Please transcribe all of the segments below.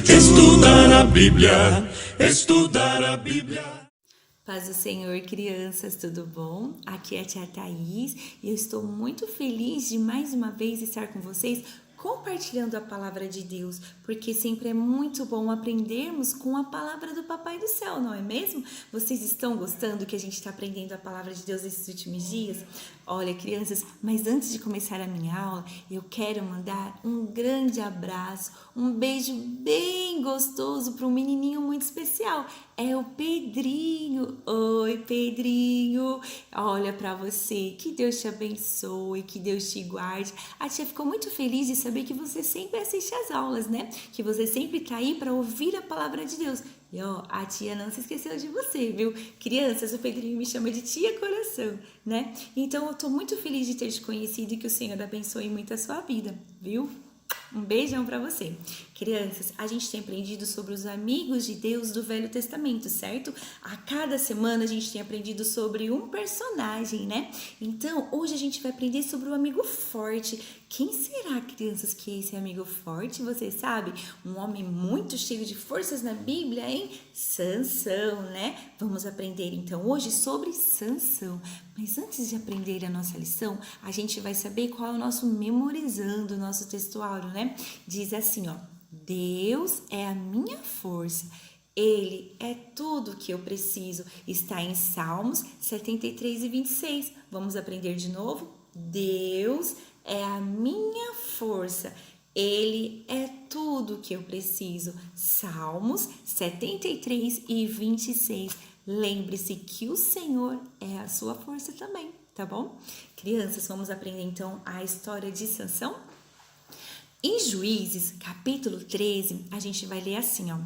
Estudar a Bíblia, estudar a Bíblia. Paz do Senhor, crianças, tudo bom? Aqui é a tia Thaís e eu estou muito feliz de mais uma vez estar com vocês compartilhando a palavra de Deus, porque sempre é muito bom aprendermos com a palavra do Papai do Céu, não é mesmo? Vocês estão gostando que a gente está aprendendo a palavra de Deus esses últimos dias? Olha, crianças, mas antes de começar a minha aula, eu quero mandar um grande abraço, um beijo bem gostoso para um menininho muito especial. É o Pedrinho. Oi, Pedrinho. Olha para você. Que Deus te abençoe, que Deus te guarde. A tia ficou muito feliz de saber que você sempre assiste às aulas, né? Que você sempre tá aí para ouvir a palavra de Deus. E ó, a tia não se esqueceu de você, viu? Crianças, o Pedrinho me chama de tia coração, né? Então eu tô muito feliz de ter te conhecido e que o Senhor abençoe muito a sua vida, viu? Um beijão para você. Crianças, a gente tem aprendido sobre os amigos de Deus do Velho Testamento, certo? A cada semana a gente tem aprendido sobre um personagem, né? Então, hoje a gente vai aprender sobre o amigo forte. Quem será, crianças, que é esse amigo forte? Você sabe? Um homem muito cheio de forças na Bíblia, hein? Sansão, né? Vamos aprender então hoje sobre Sansão. Mas antes de aprender a nossa lição, a gente vai saber qual é o nosso memorizando, o nosso textuário, né? Diz assim, ó: Deus é a minha força, Ele é tudo que eu preciso. Está em Salmos 73 e 26. Vamos aprender de novo? Deus é a minha força, Ele é tudo que eu preciso. Salmos 73 e 26. Lembre-se que o Senhor é a sua força também, tá bom? Crianças, vamos aprender então a história de Sansão? Em Juízes, capítulo 13, a gente vai ler assim, ó: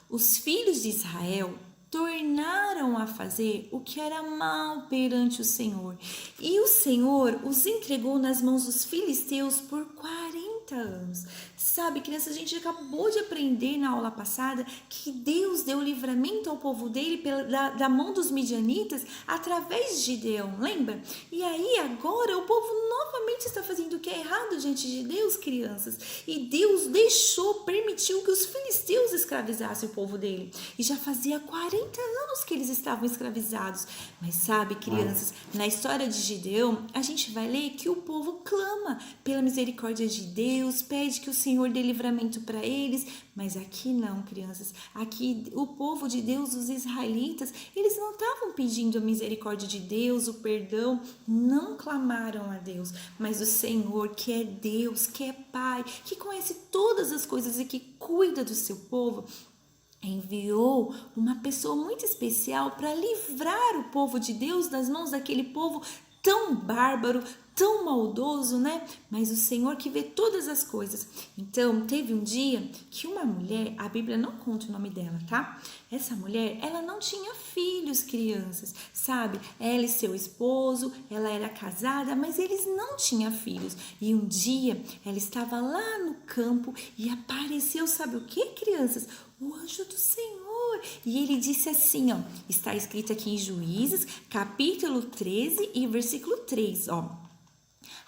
os filhos de Israel tornaram a fazer o que era mal perante o Senhor, e o Senhor os entregou nas mãos dos filisteus por 40 anos. Sabe, crianças, a gente acabou de aprender na aula passada que Deus deu livramento ao povo dele da mão dos midianitas através de Gideão, lembra? E aí agora o povo novamente está fazendo o que é errado diante de Deus, crianças. E Deus permitiu que os filisteus escravizassem o povo dele. E já fazia 40 anos que eles estavam escravizados. Mas sabe, crianças, na história de Gideão, a gente vai ler que o povo clama pela misericórdia de Deus, pede que o Senhor dê livramento para eles, mas aqui não, crianças. Aqui o povo de Deus, os israelitas, eles não estavam pedindo a misericórdia de Deus, o perdão, não clamaram a Deus, mas o Senhor, que é Deus, que é Pai, que conhece todas as coisas e que cuida do seu povo, enviou uma pessoa muito especial para livrar o povo de Deus das mãos daquele povo tão bárbaro, tão maldoso, né? Mas o Senhor que vê todas as coisas. Então, teve um dia que uma mulher, a Bíblia não conta o nome dela, tá? Essa mulher, ela não tinha filhos, crianças, sabe? Ela e seu esposo, ela era casada, mas eles não tinham filhos. E um dia, ela estava lá no campo e apareceu, sabe o que, crianças? O anjo do Senhor. E ele disse assim, ó, está escrito aqui em Juízes, capítulo 13 e versículo 3, ó: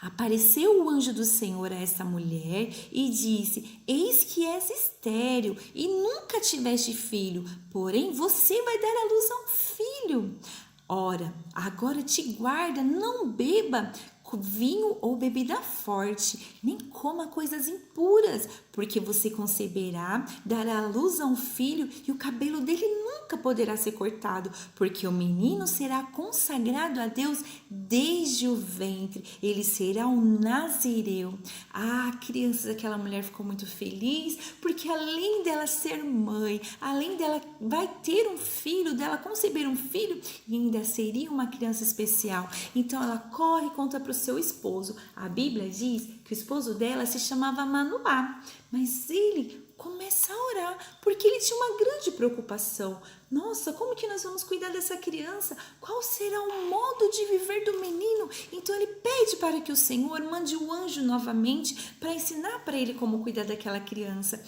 apareceu o anjo do Senhor a essa mulher e disse: eis que és estéril e nunca tiveste filho, porém você vai dar à luz a um filho. Ora, agora te guarda, não beba vinho ou bebida forte, nem coma coisas impuras, porque você conceberá, dará à luz a um filho e o cabelo dele nunca poderá ser cortado, porque o menino será consagrado a Deus desde o ventre, ele será um nazireu. Ah, crianças, aquela mulher ficou muito feliz, porque além dela ser mãe, além dela vai ter um filho, dela conceber um filho, e ainda seria uma criança especial. Então ela corre e conta para o seu esposo. A Bíblia diz que o esposo dela se chamava Manoá, mas ele começa a orar, porque ele tinha uma grande preocupação. Nossa, como que nós vamos cuidar dessa criança? Qual será o modo de viver do menino? Então ele pede para que o Senhor mande o anjo novamente para ensinar para ele como cuidar daquela criança.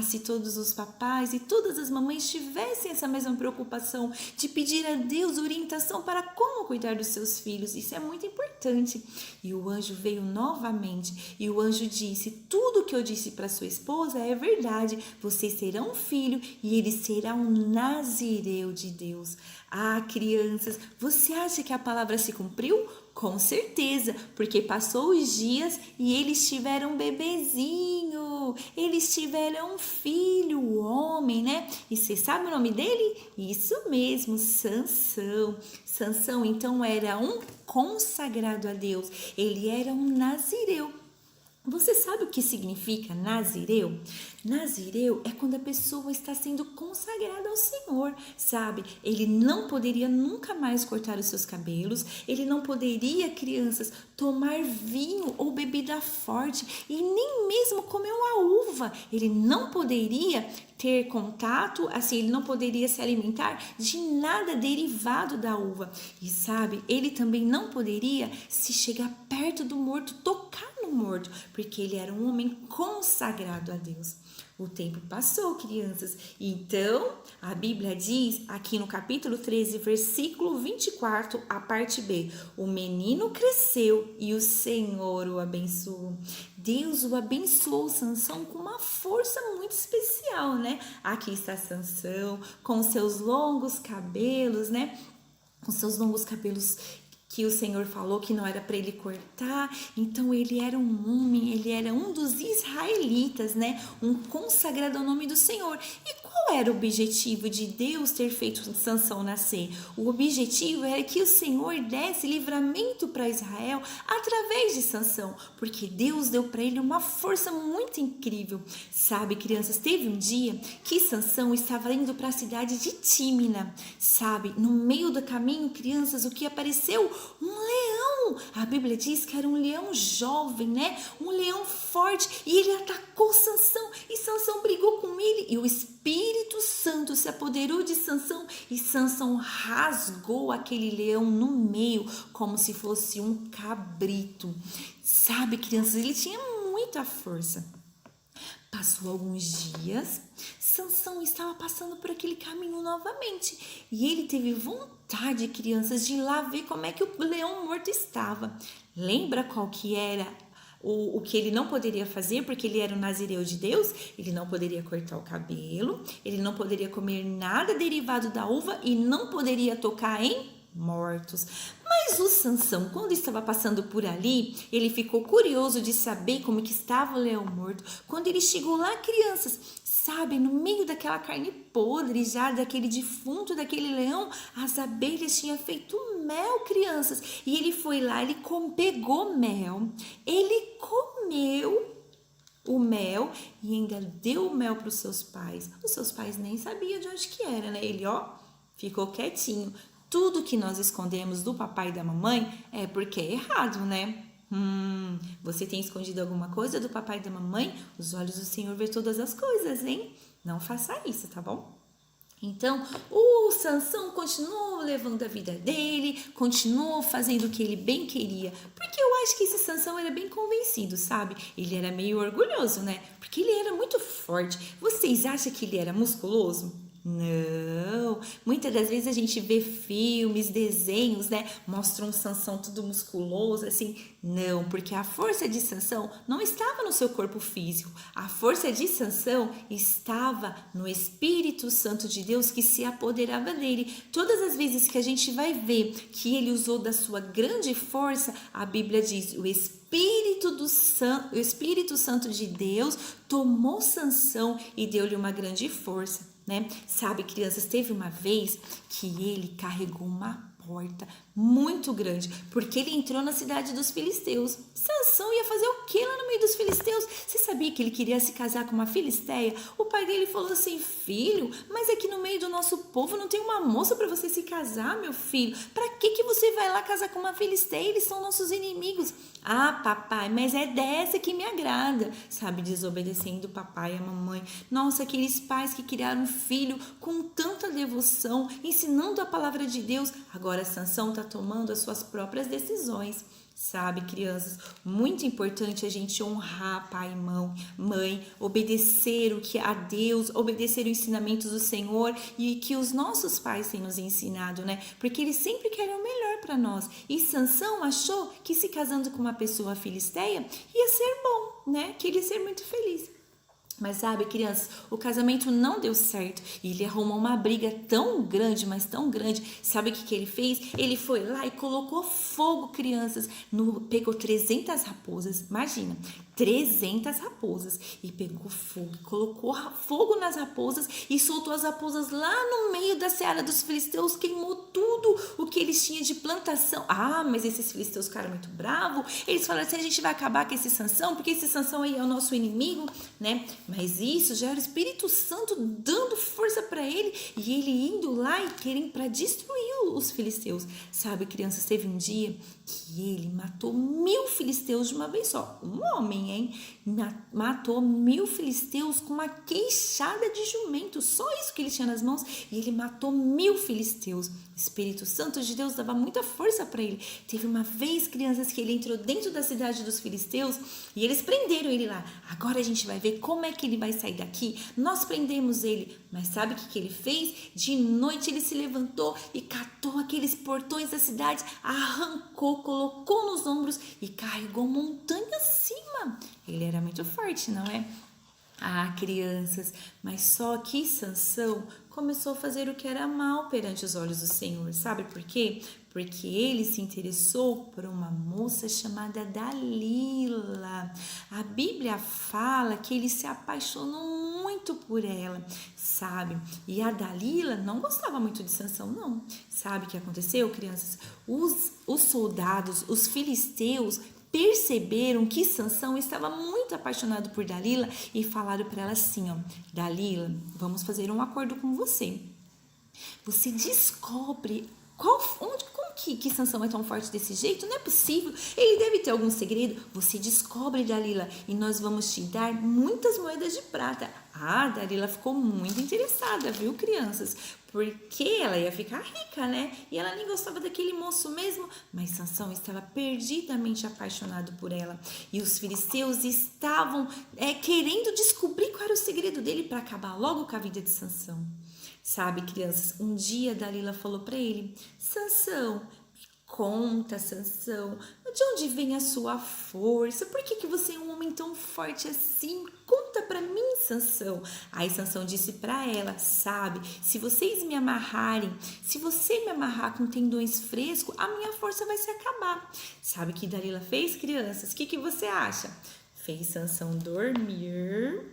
Se todos os papais e todas as mamães tivessem essa mesma preocupação de pedir a Deus orientação para como cuidar dos seus filhos, isso é muito importante. E o anjo veio novamente e o anjo disse: tudo que eu disse para sua esposa é verdade, vocês terão um filho e ele será um nazireu de Deus. Crianças, você acha que a palavra se cumpriu? Com certeza, porque passou os dias e eles tiveram um bebezinho, eles tiveram um filho, homem, né? E você sabe o nome dele? Isso mesmo, Sansão. Sansão, então, era um consagrado a Deus, ele era um nazireu. Você sabe o que significa nazireu? Nazireu é quando a pessoa está sendo consagrada ao Senhor, sabe? Ele não poderia nunca mais cortar os seus cabelos, ele não poderia, crianças, tomar vinho ou bebida forte e nem mesmo comer uma uva. Ele não poderia ter contato, assim, ele não poderia se alimentar de nada derivado da uva. E sabe, ele também não poderia se chegar perto do morto, tocar no morto, porque ele era um homem consagrado a Deus. O tempo passou, crianças. Então, a Bíblia diz, aqui no capítulo 13, versículo 24, a parte B: o menino cresceu e o Senhor o abençoou. Deus o abençoou, Sansão, com uma força muito especial, né? Aqui está Sansão, com seus longos cabelos, né? Com seus longos cabelos que o Senhor falou que não era para ele cortar. Então ele era um homem, ele era um dos israelitas, né? Um consagrado ao nome do Senhor. E qual era o objetivo de Deus ter feito Sansão nascer? O objetivo era que o Senhor desse livramento para Israel através de Sansão, porque Deus deu para ele uma força muito incrível. Sabe, crianças, teve um dia que Sansão estava indo para a cidade de Tímina, sabe? No meio do caminho, crianças, o que apareceu? Um leão. A Bíblia diz que era um leão jovem, né? Um leão forte, e ele atacou Sansão, e Sansão brigou com ele, e o Espírito Santo se apoderou de Sansão, e Sansão rasgou aquele leão no meio, como se fosse um cabrito. Sabe, crianças, ele tinha muita força. Passou alguns dias, Sansão estava passando por aquele caminho novamente e ele teve vontade, crianças, de ir lá ver como é que o leão morto estava. Lembra qual que era o que ele não poderia fazer, porque ele era o nazireu de Deus? Ele não poderia cortar o cabelo, ele não poderia comer nada derivado da uva e não poderia tocar em mortos. Mas o Sansão, quando estava passando por ali, ele ficou curioso de saber como que estava o leão morto. Quando ele chegou lá, crianças, sabe, no meio daquela carne podre já, daquele defunto, daquele leão, as abelhas tinham feito mel, crianças. E ele foi lá, ele pegou mel, ele comeu o mel e ainda deu o mel para os seus pais. Os seus pais nem sabiam de onde que era, né? Ele, ficou quietinho. Tudo que nós escondemos do papai e da mamãe é porque é errado, né? Você tem escondido alguma coisa do papai e da mamãe? Os olhos do Senhor vê todas as coisas, hein? Não faça isso, tá bom? Então, o Sansão continuou levando a vida dele, continuou fazendo o que ele bem queria, porque eu acho que esse Sansão era bem convencido, sabe? Ele era meio orgulhoso, né? Porque ele era muito forte. Vocês acham que ele era musculoso? Não, muitas das vezes a gente vê filmes, desenhos, né? Mostram um Sansão tudo musculoso, assim. Não, porque a força de Sansão não estava no seu corpo físico. A força de Sansão estava no Espírito Santo de Deus que se apoderava dele. Todas as vezes que a gente vai ver que ele usou da sua grande força, a Bíblia diz: o Espírito Santo de Deus tomou Sansão e deu-lhe uma grande força. Né? Sabe, crianças, teve uma vez que ele carregou uma porta muito grande, porque ele entrou na cidade dos filisteus. Sansão ia fazer o que lá no meio dos filisteus? Você sabia que ele queria se casar com uma filisteia? O pai dele falou assim: filho, mas aqui no meio do nosso povo não tem uma moça para você se casar, meu filho. Para que você vai lá casar com uma filisteia? Eles são nossos inimigos. Ah, papai, mas é dessa que me agrada, sabe, desobedecendo o papai e a mamãe. Nossa, aqueles pais que criaram um filho com tanta devoção, ensinando a palavra de Deus. Agora Sansão está tomando as suas próprias decisões. Sabe, crianças, muito importante a gente honrar pai e mãe, obedecer o que a Deus, obedecer os ensinamentos do Senhor e que os nossos pais têm nos ensinado, né? Porque eles sempre querem o melhor para nós. E Sansão achou que se casando com uma pessoa filisteia ia ser bom, né? Que ele ia ser muito feliz. Mas sabe, crianças, o casamento não deu certo e ele arrumou uma briga tão grande, mas tão grande. Sabe o que ele fez? Ele foi lá e colocou fogo, crianças, pegou 300 raposas, imagina, 300 raposas e pegou fogo, colocou fogo nas raposas e soltou as raposas lá no meio da seara dos filisteus, queimou tudo o que eles tinham de plantação. Ah, mas esses filisteus ficaram muito bravos, eles falaram assim: a gente vai acabar com esse Sansão, porque esse Sansão aí é o nosso inimigo, né? Mas isso já era o Espírito Santo dando força para ele e ele indo lá e querendo para destruir os filisteus. Sabe, crianças, teve um dia que ele matou 1000 filisteus de uma vez só. Um homem, hein? Matou 1000 filisteus com uma queixada de jumento. Só isso que ele tinha nas mãos. E ele matou 1000 filisteus. O Espírito Santo de Deus dava muita força para ele. Teve uma vez, crianças, que ele entrou dentro da cidade dos filisteus e eles prenderam ele lá. Agora a gente vai ver como é que ele vai sair daqui. Nós prendemos ele. Mas sabe o que ele fez? De noite ele se levantou e catou aqueles portões da cidade, arrancou, colocou nos ombros e carregou montanha acima. Ele era muito forte, não é? Ah, crianças, mas só que Sansão começou a fazer o que era mal perante os olhos do Senhor. Sabe por quê? Porque ele se interessou por uma moça chamada Dalila. A Bíblia fala que ele se apaixonou muito por ela, sabe? E a Dalila não gostava muito de Sansão, não. Sabe o que aconteceu, crianças? Os soldados, os filisteus, perceberam que Sansão estava muito apaixonado por Dalila e falaram para ela assim, ó: Dalila, vamos fazer um acordo com você. Você descobre como que Sansão é tão forte desse jeito? Não é possível. Ele deve ter algum segredo. Você descobre, Dalila, e nós vamos te dar muitas moedas de prata. Ah, Dalila ficou muito interessada, viu, crianças? Porque ela ia ficar rica, né? E ela nem gostava daquele moço mesmo. Mas Sansão estava perdidamente apaixonado por ela. E os filisteus estavam querendo descobrir qual era o segredo dele para acabar logo com a vida de Sansão. Sabe, crianças, um dia Dalila falou para ele: Sansão, me conta, Sansão, de onde vem a sua força? Por que você é um homem tão forte assim? Conta para mim, Sansão. Aí Sansão disse para ela: sabe, se você me amarrar com tendões frescos, a minha força vai se acabar. Sabe o que Dalila fez, crianças? O que você acha? Fez Sansão dormir,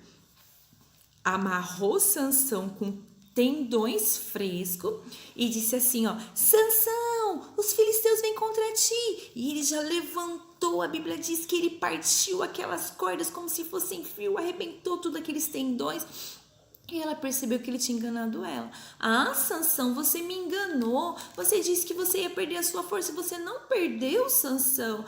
amarrou Sansão com tendões frescos e disse assim, ó: Sansão, os filisteus vêm contra ti. E ele já levantou, a Bíblia diz que ele partiu aquelas cordas como se fossem fio, arrebentou tudo aqueles tendões. E ela percebeu que ele tinha enganado ela. Ah, Sansão, você me enganou. Você disse que você ia perder a sua força. Você não perdeu, Sansão.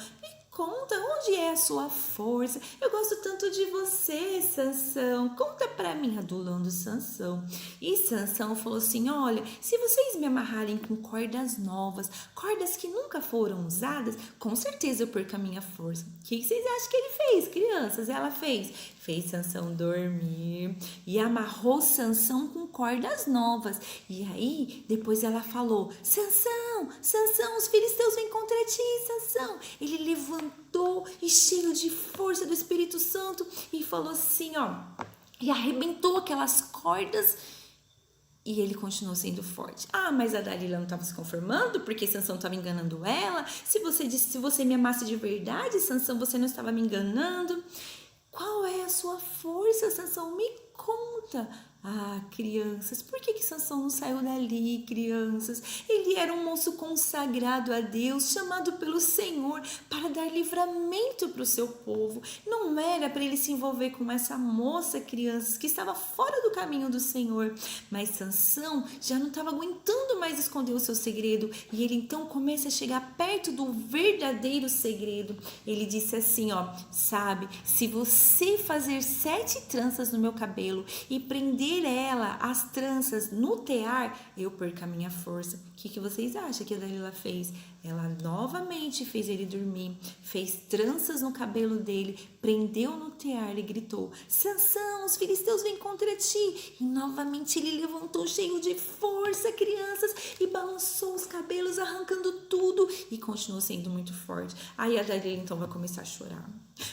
Conta, onde é a sua força? Eu gosto tanto de você, Sansão. Conta pra mim, adulando Sansão. E Sansão falou assim: olha, se vocês me amarrarem com cordas novas, cordas que nunca foram usadas, com certeza eu perco a minha força. O que vocês acham que ele fez, crianças? Ela fez Sansão dormir e amarrou Sansão com cordas novas. E aí, depois ela falou: Sansão, Sansão, os filisteus vêm contra ti, Sansão. Ele levantou e cheio de força do Espírito Santo e falou assim, ó, e arrebentou aquelas cordas. E ele continuou sendo forte. Ah, mas a Dalila não estava se conformando porque Sansão estava enganando ela. Se você me amasse de verdade, Sansão, você não estava me enganando. Qual é a sua força, Sansão? Me conta. Ah, crianças, por que Sansão não saiu dali, crianças? Ele era um moço consagrado a Deus, chamado pelo Senhor para dar livramento para o seu povo. Não era para ele se envolver com essa moça, crianças, que estava fora do caminho do Senhor. Mas Sansão já não estava aguentando mais esconder o seu segredo, e ele então começa a chegar perto do verdadeiro segredo. Ele disse assim, ó, sabe, se você fazer 7 tranças no meu cabelo e prender ela, as tranças, no tear, eu perco a minha força. O que vocês acham que a Dalila fez? Ela novamente fez ele dormir, fez tranças no cabelo dele, prendeu no tear e gritou, Sansão, os filisteus vêm contra ti. E novamente ele levantou cheio de força, crianças, e balançou os cabelos, arrancando tudo, e continuou sendo muito forte. Aí a Dalila então vai começar a chorar.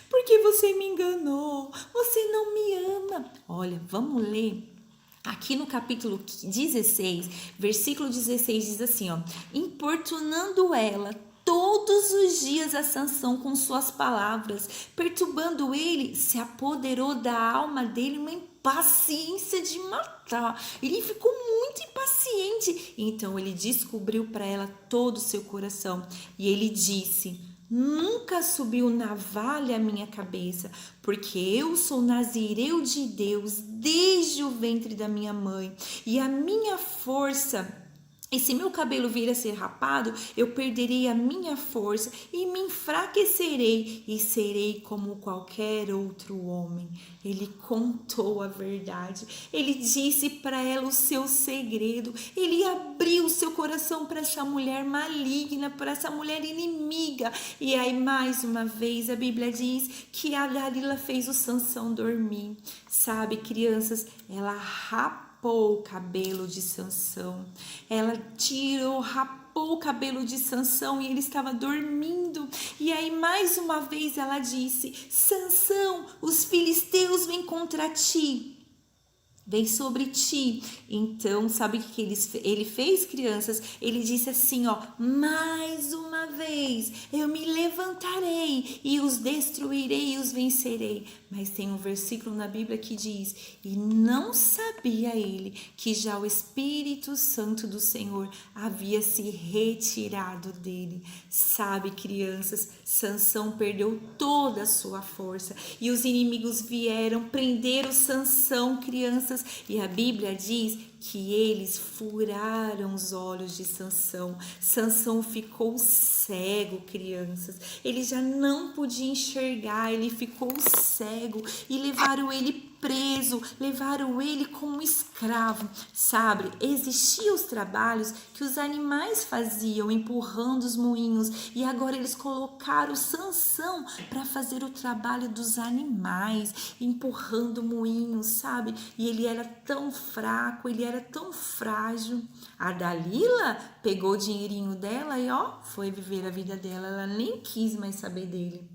Porque você me enganou, você não me ama. Olha, vamos ler. Aqui no capítulo 16, versículo 16 diz assim, ó, importunando ela todos os dias a Sansão com suas palavras, perturbando ele, se apoderou da alma dele uma impaciência de matar. Ele ficou muito impaciente, então ele descobriu para ela todo o seu coração e ele disse, nunca subiu navalha à minha cabeça, porque eu sou nazireu de Deus desde o ventre da minha mãe, e a minha força, e se meu cabelo vir a ser rapado, eu perderei a minha força e me enfraquecerei e serei como qualquer outro homem. Ele contou a verdade, ele disse para ela o seu segredo, ele abriu o seu coração para essa mulher maligna, para essa mulher inimiga. E aí mais uma vez a Bíblia diz que a Dalila fez o Sansão dormir. Sabe, crianças, ela rapou o cabelo de Sansão, ela rapou o cabelo de Sansão e ele estava dormindo. E aí mais uma vez ela disse, Sansão, os filisteus vêm contra ti, vem sobre ti. Então, sabe o que ele fez, crianças? Ele disse assim, ó, mais uma vez, eu me levantarei e os destruirei e os vencerei. Mas tem um versículo na Bíblia que diz, e não sabia ele que já o Espírito Santo do Senhor havia se retirado dele. Sabe, crianças, Sansão perdeu toda a sua força e os inimigos vieram prender o Sansão, crianças, e a Bíblia diz que eles furaram os olhos de Sansão. Sansão ficou cego, crianças. Ele já não podia enxergar, ele ficou cego e levaram ele preso, levaram ele como escravo. Sabe, existiam os trabalhos que os animais faziam empurrando os moinhos e agora eles colocaram Sansão para fazer o trabalho dos animais, empurrando moinhos, sabe? E ele era tão fraco, ele era tão frágil. A Dalila pegou o dinheirinho dela e ó, foi viver a vida dela, ela nem quis mais saber dele.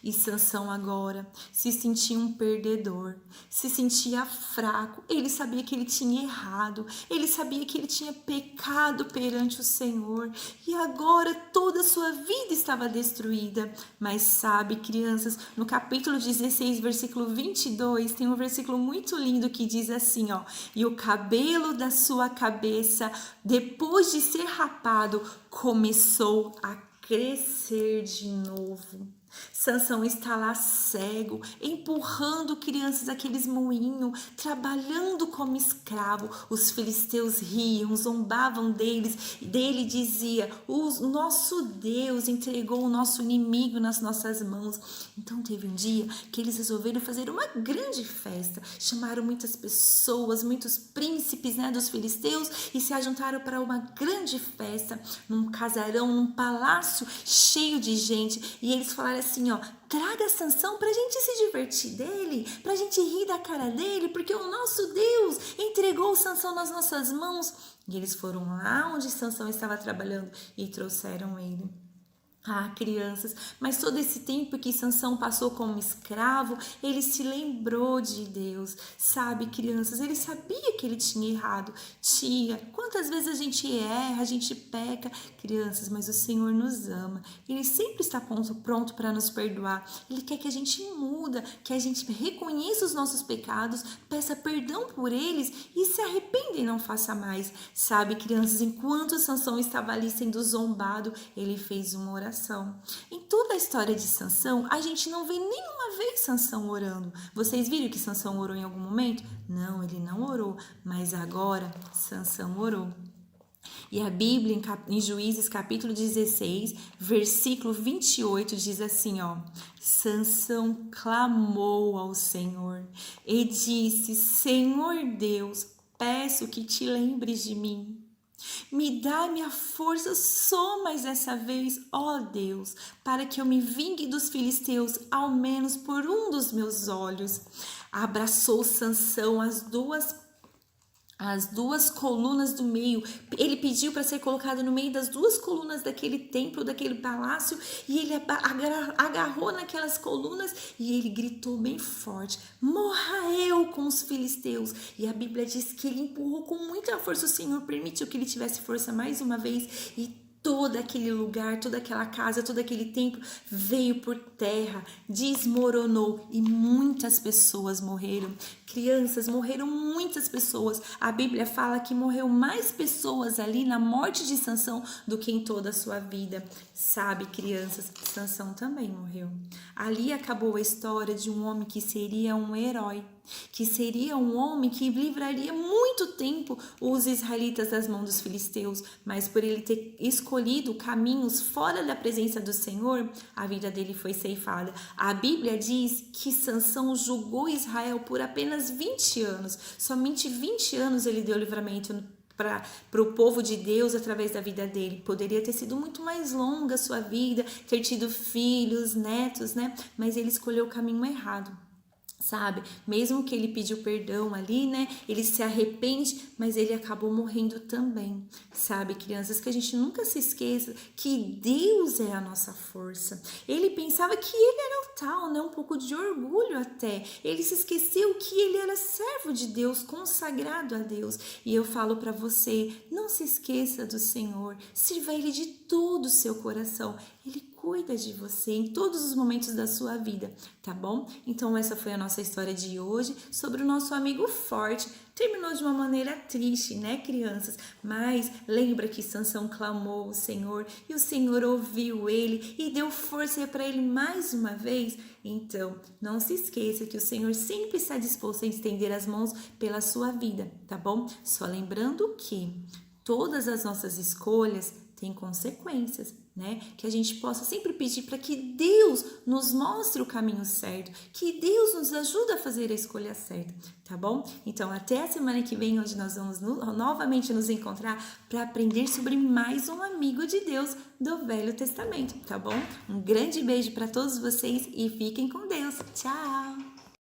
E Sansão agora se sentia um perdedor, se sentia fraco, ele sabia que ele tinha errado, ele sabia que ele tinha pecado perante o Senhor e agora toda a sua vida estava destruída. Mas sabe, crianças, no capítulo 16, versículo 22, tem um versículo muito lindo que diz assim, ó, e o cabelo da sua cabeça, depois de ser rapado, começou a crescer de novo. Sansão está lá cego, empurrando crianças aqueles moinhos, trabalhando como escravo. Os filisteus riam, zombavam dele dizia, o nosso Deus entregou o nosso inimigo nas nossas mãos. Então teve um dia que eles resolveram fazer uma grande festa, chamaram muitas pessoas, muitos príncipes, dos filisteus e se ajuntaram para uma grande festa, num casarão, num palácio cheio de gente, e eles falaram assim, ó, traga Sansão pra gente se divertir dele, pra gente rir da cara dele, porque o nosso Deus entregou Sansão nas nossas mãos. E eles foram lá onde Sansão estava trabalhando e trouxeram ele. Ah, crianças, mas todo esse tempo que Sansão passou como escravo, ele se lembrou de Deus, sabe, crianças? Ele sabia que ele tinha errado. Tia, quantas vezes a gente erra, a gente peca, crianças, mas o Senhor nos ama. Ele sempre está pronto para nos perdoar. Ele quer que a gente muda, que a gente reconheça os nossos pecados, peça perdão por eles e se arrependa e não faça mais. Sabe, crianças, enquanto Sansão estava ali sendo zombado, ele fez uma oração. Em toda a história de Sansão, a gente não vê nenhuma vez Sansão orando. Vocês viram que Sansão orou em algum momento? Não, ele não orou, mas agora Sansão orou. E a Bíblia, em Juízes capítulo 16, versículo 28, diz assim, ó: Sansão clamou ao Senhor e disse: Senhor Deus, peço que te lembres de mim. Me dá-me a força só mais essa vez, ó Deus, para que eu me vingue dos filisteus, ao menos por um dos meus olhos. Abraçou Sansão as duas colunas do meio. Ele pediu para ser colocado no meio das duas colunas daquele templo, daquele palácio, e ele agarrou naquelas colunas e ele gritou bem forte: morra eu com os filisteus. E a Bíblia diz que ele empurrou com muita força. O Senhor permitiu que ele tivesse força mais uma vez e todo aquele lugar, toda aquela casa, todo aquele templo veio por terra, desmoronou e muitas pessoas morreram. Crianças, morreram muitas pessoas. A Bíblia fala que morreu mais pessoas ali na morte de Sansão do que em toda a sua vida. Sabe, crianças, Sansão também morreu. Ali acabou a história de um homem que seria um herói, que seria um homem que livraria muito tempo os israelitas das mãos dos filisteus, mas por ele ter escolhido caminhos fora da presença do Senhor, a vida dele foi ceifada. A Bíblia diz que Sansão julgou Israel por apenas 20 anos, somente 20 anos ele deu livramento para o povo de Deus através da vida dele. Poderia ter sido muito mais longa a sua vida, ter tido filhos, netos, né? Mas ele escolheu o caminho errado. Sabe, mesmo que ele pediu perdão ali, né, ele se arrepende, mas ele acabou morrendo também. Sabe, crianças, que a gente nunca se esqueça que Deus é a nossa força. Ele pensava que ele era o tal, né, um pouco de orgulho até. Ele se esqueceu que ele era servo de Deus, consagrado a Deus. E eu falo para você, não se esqueça do Senhor, sirva Ele de todo o seu coração. Ele cuida de você em todos os momentos da sua vida, tá bom? Então essa foi a nossa história de hoje sobre o nosso amigo forte. Terminou de uma maneira triste, né, crianças? Mas lembra que Sansão clamou ao Senhor e o Senhor ouviu ele e deu força para ele mais uma vez? Então, não se esqueça que o Senhor sempre está disposto a estender as mãos pela sua vida, tá bom? Só lembrando que todas as nossas escolhas têm consequências, né? Que a gente possa sempre pedir para que Deus nos mostre o caminho certo, que Deus nos ajude a fazer a escolha certa, tá bom? Então, até a semana que vem, onde nós vamos novamente nos encontrar para aprender sobre mais um amigo de Deus do Velho Testamento, tá bom? Um grande beijo para todos vocês e fiquem com Deus. Tchau!